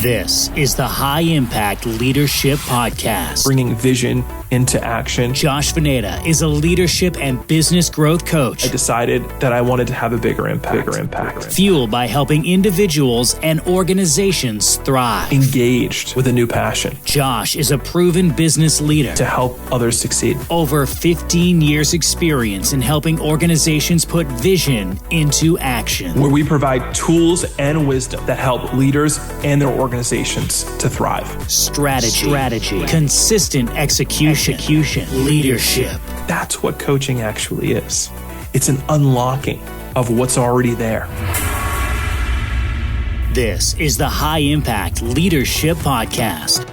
This is the High Impact Leadership Podcast. Bringing vision into action. Josh Vanada is a leadership and business growth coach. I decided that I wanted to have a bigger impact. Fueled by helping individuals and organizations thrive. Engaged with a new passion. Josh is a proven business leader. To help others succeed. Over 15 years experience in helping organizations put vision into action. Where we provide tools and wisdom that help leaders and their organizations to thrive. Strategy. Consistent execution. Leadership. That's what coaching actually is. It's an unlocking of what's already there. This is the High Impact Leadership Podcast.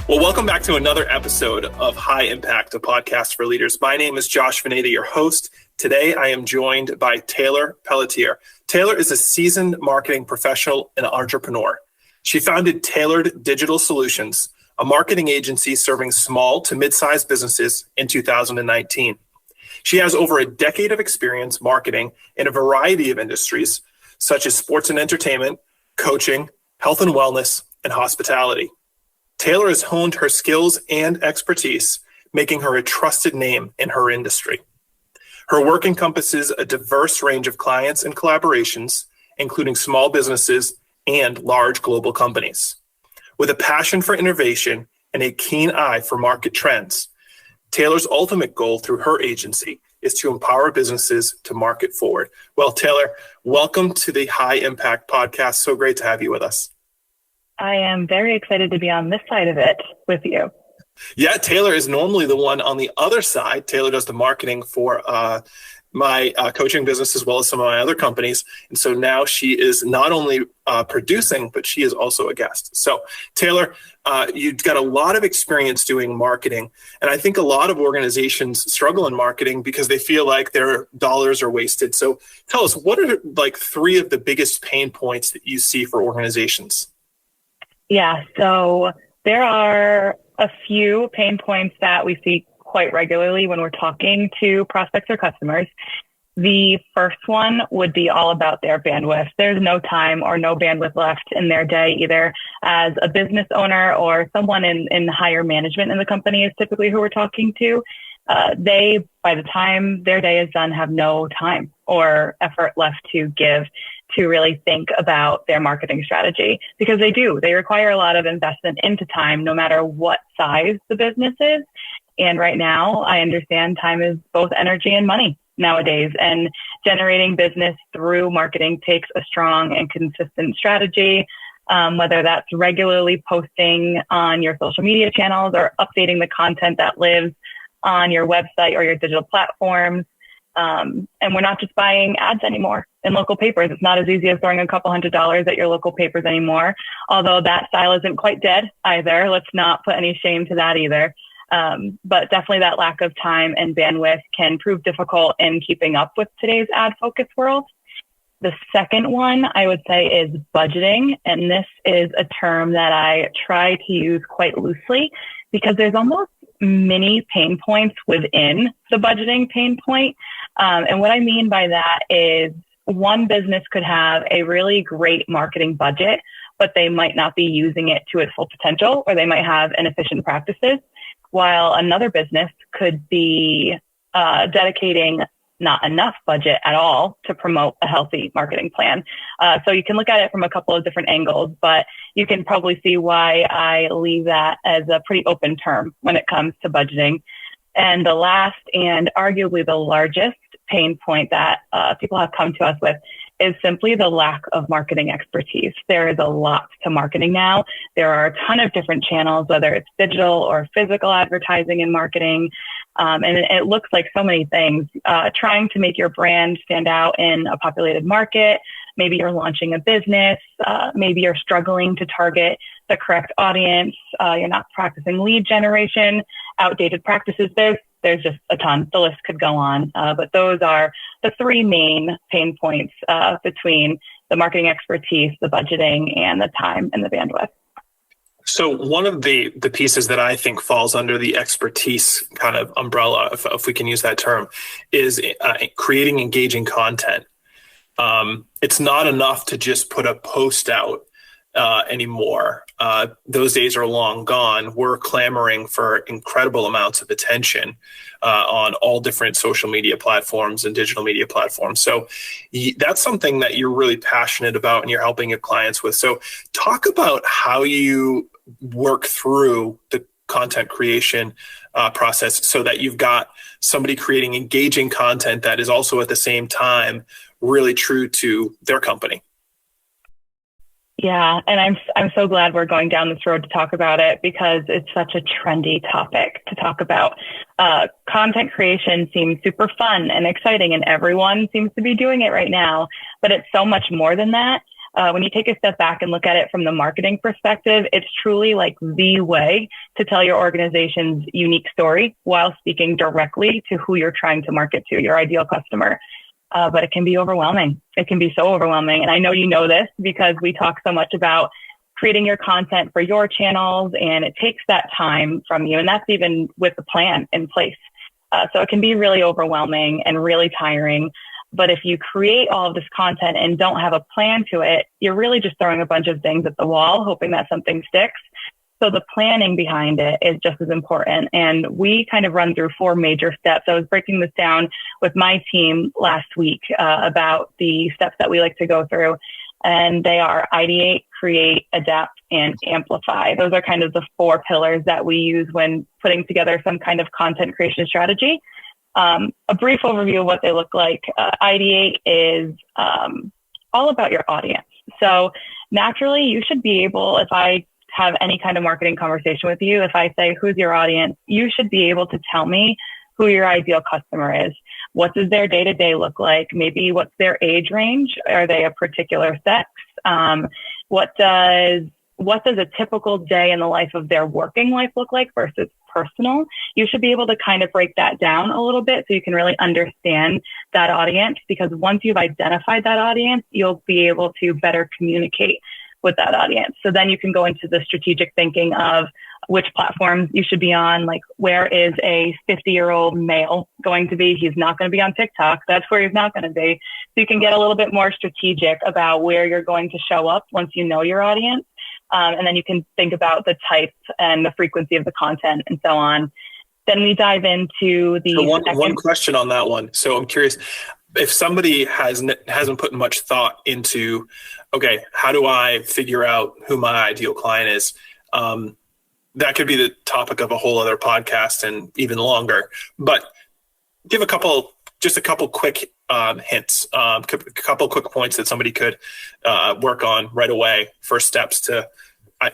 Well, welcome back to another episode of High Impact, a podcast for leaders. My name is Josh Vanada, your host. Today, I am joined by Taylor Pelletier. Taylor is a seasoned marketing professional and entrepreneur. She founded Tailored Digital Solutions, a marketing agency serving small to mid-sized businesses in 2019. She has over a decade of experience marketing in a variety of industries, such as sports and entertainment, coaching, health and wellness, and hospitality. Taylor has honed her skills and expertise, making her a trusted name in her industry. Her work encompasses a diverse range of clients and collaborations, including small businesses and large global companies. With a passion for innovation and a keen eye for market trends, Taylor's ultimate goal through her agency is to empower businesses to market forward. Well, Taylor, welcome to the High Impact Podcast. So great to have you with us. I am very excited to be on this side of it with you. Yeah, Taylor is normally the one on the other side. Taylor does the marketing for my coaching business as well as some of my other companies. And so now she is not only producing, but she is also a guest. So Taylor, you've got a lot of experience doing marketing. And I think a lot of organizations struggle in marketing because they feel like their dollars are wasted. So tell us, what are like three of the biggest pain points that you see for organizations? Yeah, so there are a few pain points that we see quite regularly when we're talking to prospects or customers. The first one would be all about their bandwidth. There's no time or no bandwidth left in their day, either as a business owner or someone in higher management in the company is typically who we're talking to. They, by the time their day is done, have no time or effort left to give to really think about their marketing strategy, because they require a lot of investment into time, no matter what size the business is. And right now, I understand time is both energy and money nowadays, and generating business through marketing takes a strong and consistent strategy, whether that's regularly posting on your social media channels or updating the content that lives on your website or your digital platforms. And we're not just buying ads anymore in local papers. It's not as easy as throwing a couple $100s at your local papers anymore, although that style isn't quite dead either. Let's not put any shame to that either. But definitely that lack of time and bandwidth can prove difficult in keeping up with today's ad-focused world. The second one I would say is budgeting. And this is a term that I try to use quite loosely because there's almost many pain points within the budgeting pain point. And what I mean by that is one business could have a really great marketing budget, but they might not be using it to its full potential, or they might have inefficient practices, while another business could be dedicating not enough budget at all to promote a healthy marketing plan. So you can look at it from a couple of different angles, but you can probably see why I leave that as a pretty open term when it comes to budgeting. And the last and arguably the largest pain point that people have come to us with is simply the lack of marketing expertise. There is a lot to marketing now. There are a ton of different channels, whether it's digital or physical advertising and marketing. And it looks like so many things. Trying to make your brand stand out in a populated market. Maybe you're launching a business. Maybe you're struggling to target the correct audience. You're not practicing lead generation, outdated practices. There's just a ton. The list could go on. But those are the three main pain points between the marketing expertise, the budgeting, and the time and the bandwidth. So one of the pieces that I think falls under the expertise kind of umbrella, if we can use that term, is creating engaging content. It's not enough to just put a post out anymore. Those days are long gone. We're clamoring for incredible amounts of attention on all different social media platforms and digital media platforms. So that's something that you're really passionate about and you're helping your clients with. So talk about how you work through the content creation process so that you've got somebody creating engaging content that is also at the same time really true to their company. Yeah, and I'm so glad we're going down this road to talk about it because it's such a trendy topic to talk about. Content creation seems super fun and exciting, and everyone seems to be doing it right now, but it's so much more than that. When you take a step back and look at it from the marketing perspective, it's truly like the way to tell your organization's unique story while speaking directly to who you're trying to market to, your ideal customer. But it can be overwhelming. It can be so overwhelming. And I know you know this because we talk so much about creating your content for your channels, and it takes that time from you. And that's even with the plan in place. So it can be really overwhelming and really tiring. But if you create all of this content and don't have a plan to it, you're really just throwing a bunch of things at the wall, hoping that something sticks. So the planning behind it is just as important. And we kind of run through 4 major steps. I was breaking this down with my team last week about the steps that we like to go through. And they are ideate, create, adapt, and amplify. Those are kind of the 4 pillars that we use when putting together some kind of content creation strategy. A brief overview of what they look like. Ideate is all about your audience. So naturally, you should be able, if I have any kind of marketing conversation with you, if I say, who's your audience, you should be able to tell me who your ideal customer is. What does their day-to-day look like? Maybe what's their age range? Are they a particular sex? What does a typical day in the life of their working life look like versus personal? You should be able to kind of break that down a little bit so you can really understand that audience, because once you've identified that audience, you'll be able to better communicate with that audience. So then you can go into the strategic thinking of which platforms you should be on. Like, where is a 50-year-old male going to be? He's not going to be on TikTok. That's where he's not going to be. So you can get a little bit more strategic about where you're going to show up once you know your audience. And then you can think about the type and the frequency of the content and so on. Then we dive into the one question on that one. So I'm curious, if somebody hasn't put much thought into, okay, how do I figure out who my ideal client is? That could be the topic of a whole other podcast and even longer. But give a couple quick hints, a couple quick points that somebody could work on right away. First steps to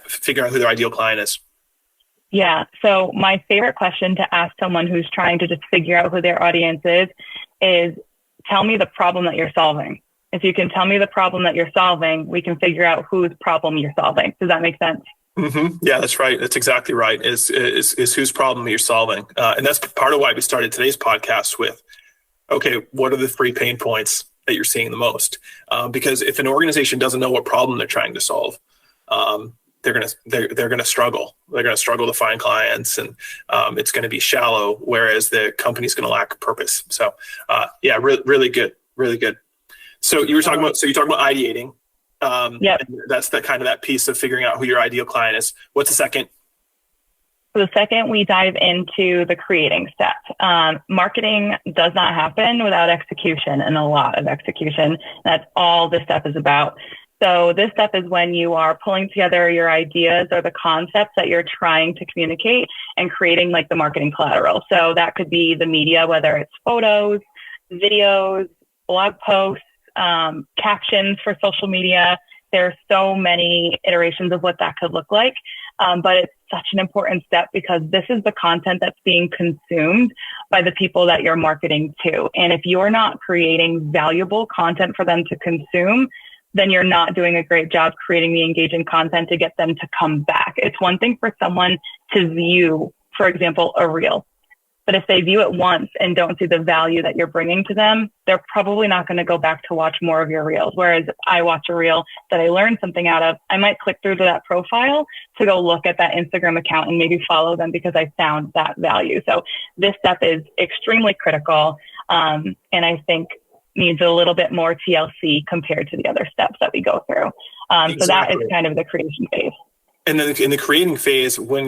figure out who their ideal client is. Yeah. So my favorite question to ask someone who's trying to just figure out who their audience is tell me the problem that you're solving. If you can tell me the problem that you're solving, we can figure out whose problem you're solving. Does that make sense? Mm-hmm. Yeah, that's right. That's exactly right. Is whose problem you're solving. And that's part of why we started today's podcast with, okay, what are the 3 pain points that you're seeing the most? Because if an organization doesn't know what problem they're trying to solve, they're gonna struggle. They're gonna struggle to find clients, and it's gonna be shallow. Whereas the company's gonna lack purpose. So, really good, really good. So you're talking about ideating. Yeah, that's the kind of that piece of figuring out who your ideal client is. What's the second? So the second, we dive into the creating step. Marketing does not happen without execution, and a lot of execution. That's all this step is about. So this step is when you are pulling together your ideas or the concepts that you're trying to communicate and creating like the marketing collateral. So that could be the media, whether it's photos, videos, blog posts, captions for social media. There's so many iterations of what that could look like. But it's such an important step because this is the content that's being consumed by the people that you're marketing to. And if you're not creating valuable content for them to consume, then you're not doing a great job creating the engaging content to get them to come back. It's one thing for someone to view, for example, a reel. But if they view it once and don't see the value that you're bringing to them, they're probably not going to go back to watch more of your reels. Whereas if I watch a reel that I learned something out of, I might click through to that profile to go look at that Instagram account and maybe follow them because I found that value. So this step is extremely critical. And I think needs a little bit more TLC compared to the other steps that we go through. Exactly. So that is kind of the creation phase. And then in the creating phase, when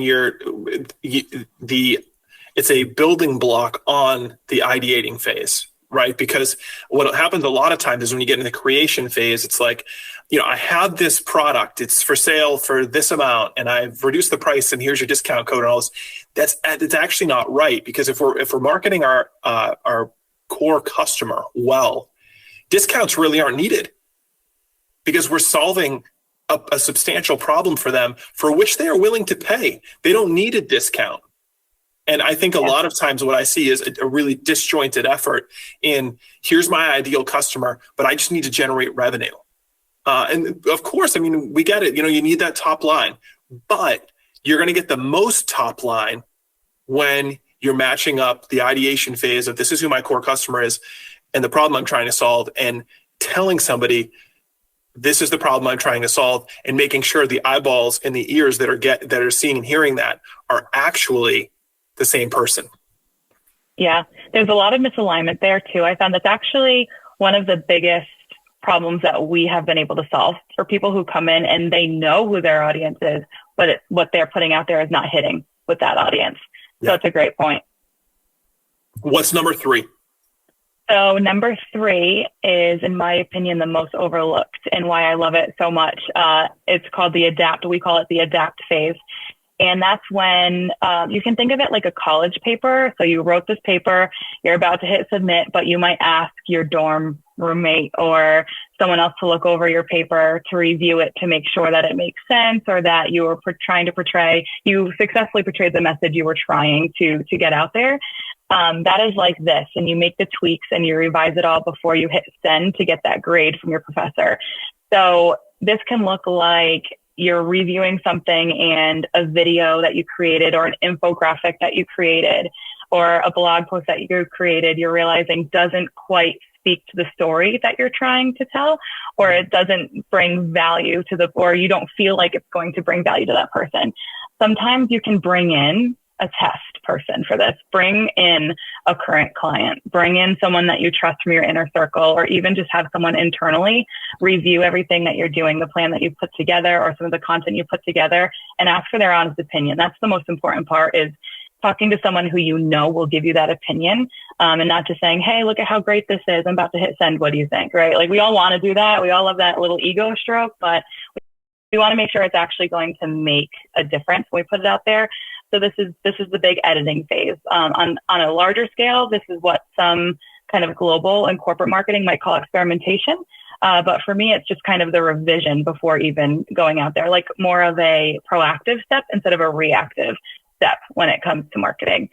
it's a building block on the ideating phase, right? Because what happens a lot of times is when you get in the creation phase, it's like, I have this product, it's for sale for this amount, and I've reduced the price, and here's your discount code and all this. It's actually not right, because if we're marketing our core customer well, discounts really aren't needed, because we're solving a substantial problem for them for which they are willing to pay. They don't need a discount. And I think a lot of times what I see is a really disjointed effort in, here's my ideal customer, but I just need to generate revenue. And of course, I mean, we get it. You need that top line, but you're going to get the most top line when you're matching up the ideation phase of, this is who my core customer is and the problem I'm trying to solve, and telling somebody, this is the problem I'm trying to solve, and making sure the eyeballs and the ears that are seeing and hearing that are actually the same person. Yeah, there's a lot of misalignment there too. I found that's actually one of the biggest problems that we have been able to solve for people who come in and they know who their audience is, but what they're putting out there is not hitting with that audience. So it's a great point. What's number 3? So number 3 is, in my opinion, the most overlooked, and why I love it so much. It's called the adapt. We call it the adapt phase. And that's when you can think of it like a college paper. So you wrote this paper, you're about to hit submit, but you might ask your dorm roommate or someone else to look over your paper, to review it, to make sure that it makes sense, or that you were you successfully portrayed the message you were trying to get out there. That is like this, and you make the tweaks and you revise it all before you hit send to get that grade from your professor. So this can look like you're reviewing something and a video that you created, or an infographic that you created, or a blog post that you created, you're realizing doesn't quite speak to the story that you're trying to tell, or it doesn't bring value or you don't feel like it's going to bring value to that person. Sometimes you can bring in a test person for this. Bring in a current client, bring in someone that you trust from your inner circle, or even just have someone internally review everything that you're doing, the plan that you've put together, or some of the content you put together, and ask for their honest opinion. That's the most important part, is talking to someone who will give you that opinion, and not just saying, hey, look at how great this is, I'm about to hit send, what do you think, right? Like, we all want to do that. We all love that little ego stroke, but we want to make sure it's actually going to make a difference when we put it out there. So this is the big editing phase. On a larger scale, this is what some kind of global and corporate marketing might call experimentation. But for me, it's just kind of the revision before even going out there, like more of a proactive step instead of a reactive step when it comes to marketing.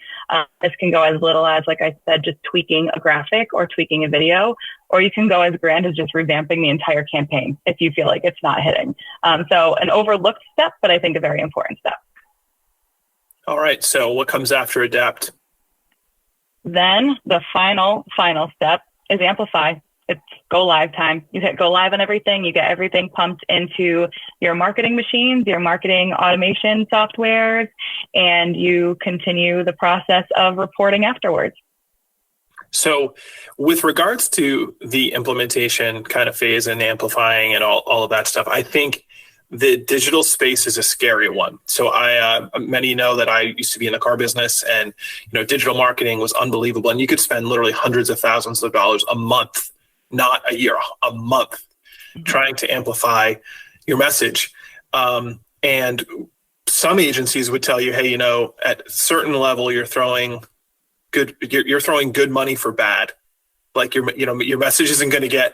This can go as little as, like I said, just tweaking a graphic or tweaking a video, or you can go as grand as just revamping the entire campaign if you feel like it's not hitting. So an overlooked step, but I think a very important step. All right. So what comes after adapt? Then the final step is amplify. It's go live time. You hit go live on everything. You get everything pumped into your marketing machines, your marketing automation softwares, and you continue the process of reporting afterwards. So with regards to the implementation kind of phase and amplifying and all of that stuff, I think the digital space is a scary one. So many know that I used to be in the car business, and digital marketing was unbelievable, and you could spend literally hundreds of thousands of dollars a month, not a year, a month, trying to amplify your message. And some agencies would tell you, hey, at a certain level, you're throwing good money for bad. Like your message isn't going to get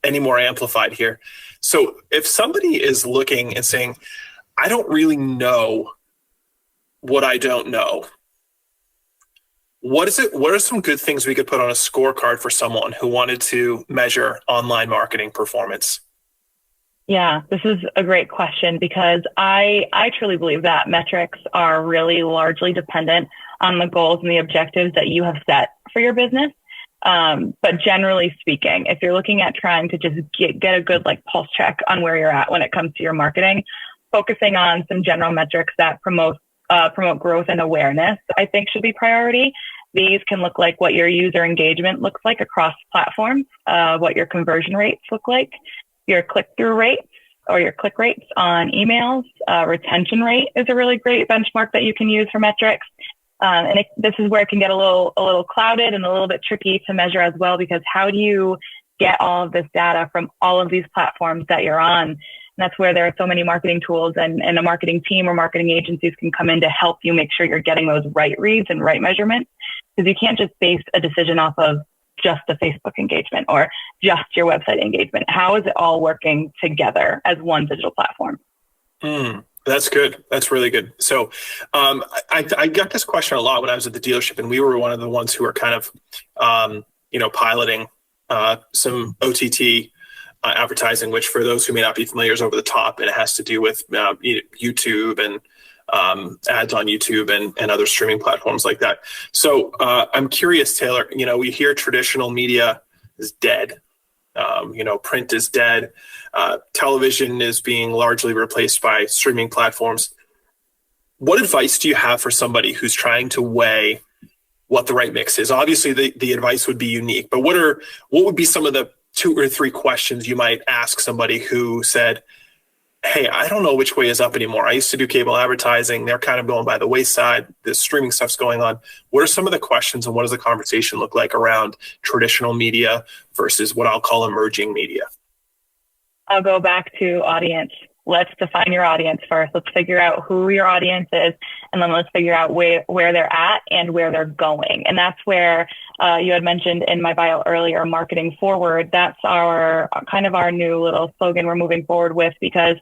any more amplified here. So if somebody is looking and saying, I don't really know what I don't know, what are some good things we could put on a scorecard for someone who wanted to measure online marketing performance? Yeah, this is a great question, because I truly believe that metrics are really largely dependent on the goals and the objectives that you have set for your business. But generally speaking, if you're looking at trying to just get a good pulse check on where you're at when it comes to your marketing, focusing on some general metrics that promote growth and awareness, I think should be priority. These can look like what your user engagement looks like across platforms, what your conversion rates look like, your click-through rates or your click rates on emails. Retention rate is a really great benchmark that you can use for metrics. This is where it can get a little clouded and a little bit tricky to measure as well, because how do you get all of this data from all of these platforms that you're on? And that's where there are so many marketing tools and a marketing team or marketing agencies can come in to help you make sure you're getting those right reads and right measurements, because you can't just base a decision off of just the Facebook engagement or just your website engagement. How is it all working together as one digital platform? That's good. That's really good. So I got this question a lot when I was at the dealership, and we were one of the ones who were kind of, piloting some OTT advertising, which for those who may not be familiar is over the top, and it has to do with YouTube and ads on YouTube and other streaming platforms like that. So I'm curious, Taylor, we hear traditional media is dead. Print is dead. Television is being largely replaced by streaming platforms. What advice do you have for somebody who's trying to weigh what the right mix is? Obviously, the advice would be unique, but what would be some of the 2 or 3 questions you might ask somebody who said, hey, I don't know which way is up anymore. I used to do cable advertising. They're kind of going by the wayside. The streaming stuff's going on. What are some of the questions, and what does the conversation look like around traditional media versus what I'll call emerging media? I'll go back to audience. Let's define your audience first. Let's figure out who your audience is, and then let's figure out where they're at and where they're going. And that's where you had mentioned in my bio earlier, marketing forward. That's our new little slogan we're moving forward with, because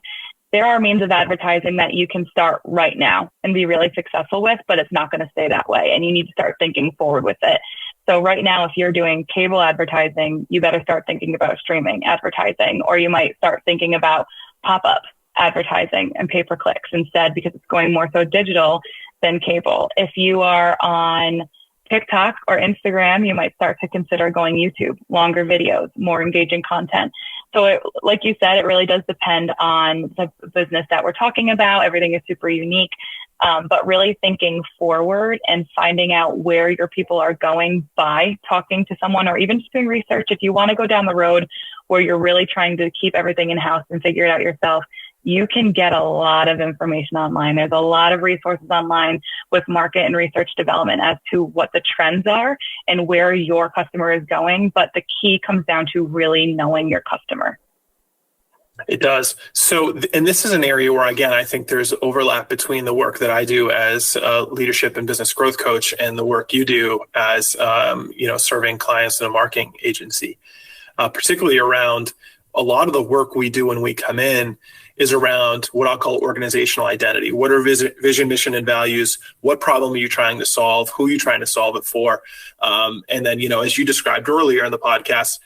there are means of advertising that you can start right now and be really successful with, but it's not going to stay that way. And you need to start thinking forward with it. So right now, if you're doing cable advertising, you better start thinking about streaming advertising, or you might start thinking about pop-up advertising and pay-per-clicks instead, because it's going more so digital than cable. If you are on TikTok or Instagram, you might start to consider going YouTube, longer videos, more engaging content. So like you said, it really does depend on the business that we're talking about. Everything is super unique, but really thinking forward and finding out where your people are going by talking to someone, or even just doing research. If you want to go down the road where you're really trying to keep everything in-house and figure it out yourself, you can get a lot of information online. There's a lot of resources online with market and research development as to what the trends are and where your customer is going. But the key comes down to really knowing your customer. It does. So, and this is an area where, again, I think there's overlap between the work that I do as a leadership and business growth coach and the work you do as, serving clients in a marketing agency, particularly around a lot of the work we do when we come in is around what I'll call organizational identity. What are vision, mission, and values? What problem are you trying to solve? Who are you trying to solve it for? And then, as you described earlier in the podcast,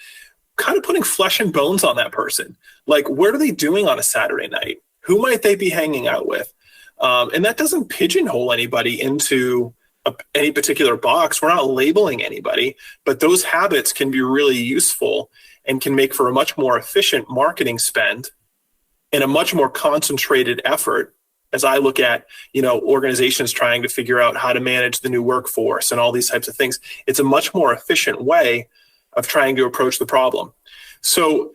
kind of putting flesh and bones on that person. Like, what are they doing on a Saturday night? Who might they be hanging out with? And that doesn't pigeonhole anybody into any particular box. We're not labeling anybody, but those habits can be really useful and can make for a much more efficient marketing spend and a much more concentrated effort. As I look at, organizations trying to figure out how to manage the new workforce and all these types of things, it's a much more efficient way of trying to approach the problem. So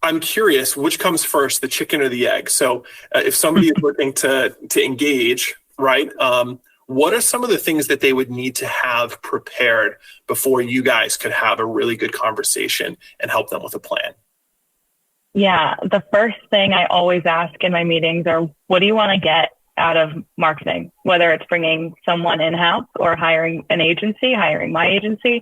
I'm curious, which comes first, the chicken or the egg? So if somebody is looking to engage, right, what are some of the things that they would need to have prepared before you guys could have a really good conversation and help them with a plan? Yeah, the first thing I always ask in my meetings are, what do you want to get out of marketing? Whether it's bringing someone in-house or hiring an agency, hiring my agency,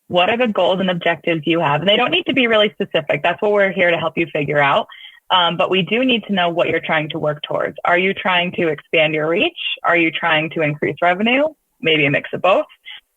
what are the goals and objectives you have? And they don't need to be really specific. That's what we're here to help you figure out. But we do need to know what you're trying to work towards. Are you trying to expand your reach? Are you trying to increase revenue? Maybe a mix of both.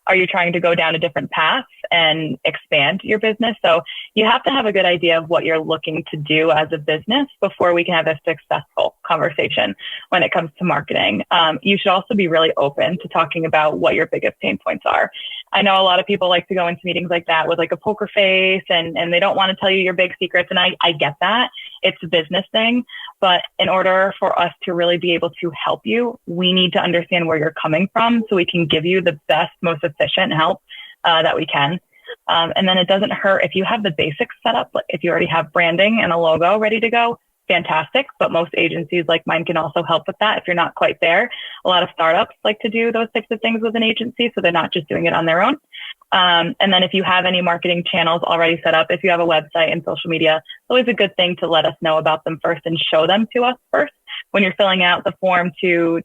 Are you trying to go down a different path and expand your business? So you have to have a good idea of what you're looking to do as a business before we can have a successful conversation when it comes to marketing. You should also be really open to talking about what your biggest pain points are. I know a lot of people like to go into meetings like that with like a poker face and they don't want to tell you your big secrets. And I get that. It's a business thing. But in order for us to really be able to help you, we need to understand where you're coming from so we can give you the best, most efficient help that we can. And then it doesn't hurt if you have the basics set up. If you already have branding and a logo ready to go, fantastic. But most agencies like mine can also help with that if you're not quite there. A lot of startups like to do those types of things with an agency, so they're not just doing it on their own. And then if you have any marketing channels already set up, if you have a website and social media, it's always a good thing to let us know about them first and show them to us first. When you're filling out the form to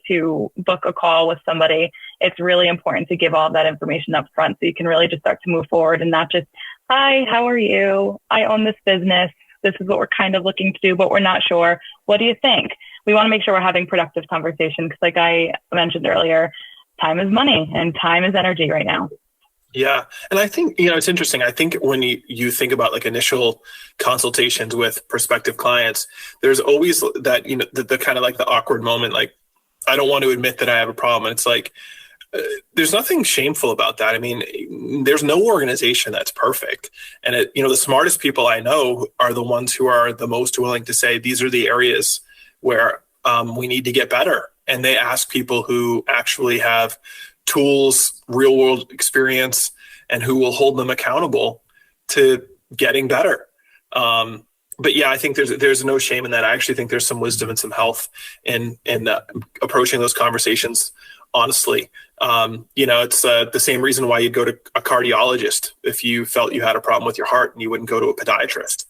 book a call with somebody, it's really important to give all of that information up front so you can really just start to move forward and not just, hi, how are you? I own this business. This is what we're kind of looking to do, but we're not sure. What do you think? We want to make sure we're having productive conversations because like I mentioned earlier, time is money and time is energy right now. Yeah. And I think, it's interesting. I think when you think about like initial consultations with prospective clients, there's always that, the kind of like the awkward moment, like, I don't want to admit that I have a problem. And it's like, there's nothing shameful about that. I mean, there's no organization that's perfect. And the smartest people I know are the ones who are the most willing to say, these are the areas where we need to get better. And they ask people who actually have tools, real world experience, and who will hold them accountable to getting better. But yeah, I think there's no shame in that. I actually think there's some wisdom and some health in approaching those conversations honestly. It's the same reason why you'd go to a cardiologist if you felt you had a problem with your heart, and you wouldn't go to a podiatrist.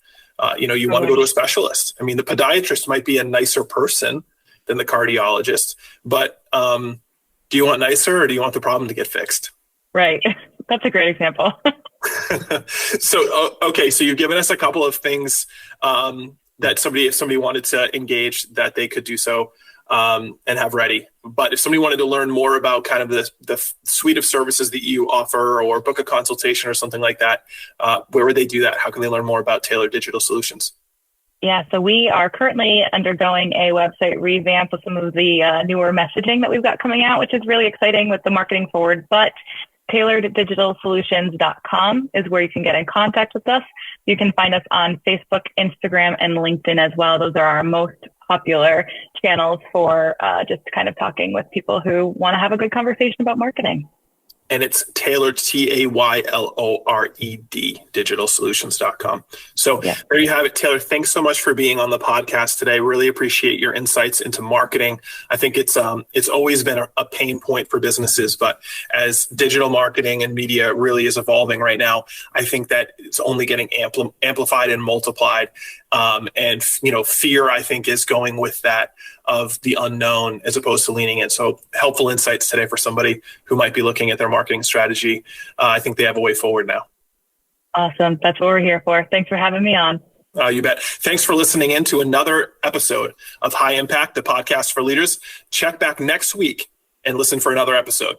You want to go to a specialist. I mean, the podiatrist might be a nicer person than the cardiologist, but do you want nicer or do you want the problem to get fixed? Right. That's a great example. So you've given us a couple of things that if somebody wanted to engage, that they could do so and have ready. But if somebody wanted to learn more about kind of the suite of services that you offer or book a consultation or something like that, where would they do that? How can they learn more about Taylor Digital Solutions? Yeah, so we are currently undergoing a website revamp with some of the newer messaging that we've got coming out, which is really exciting with the marketing forward. But tailoreddigitalsolutions.com is where you can get in contact with us. You can find us on Facebook, Instagram, and LinkedIn as well. Those are our most popular channels for just kind of talking with people who want to have a good conversation about marketing. And it's Tailored, Taylord, digitalsolutions.com. So There you have it, Taylor. Thanks so much for being on the podcast today. Really appreciate your insights into marketing. I think it's always been a pain point for businesses, but as digital marketing and media really is evolving right now, I think that it's only getting amplified and multiplied. And fear, I think, is going with that of the unknown as opposed to leaning in. So helpful insights today for somebody who might be looking at their marketing strategy. I think they have a way forward now. Awesome. That's what we're here for. Thanks for having me on. You bet. Thanks for listening in to another episode of High Impact, the podcast for leaders. Check back next week and listen for another episode.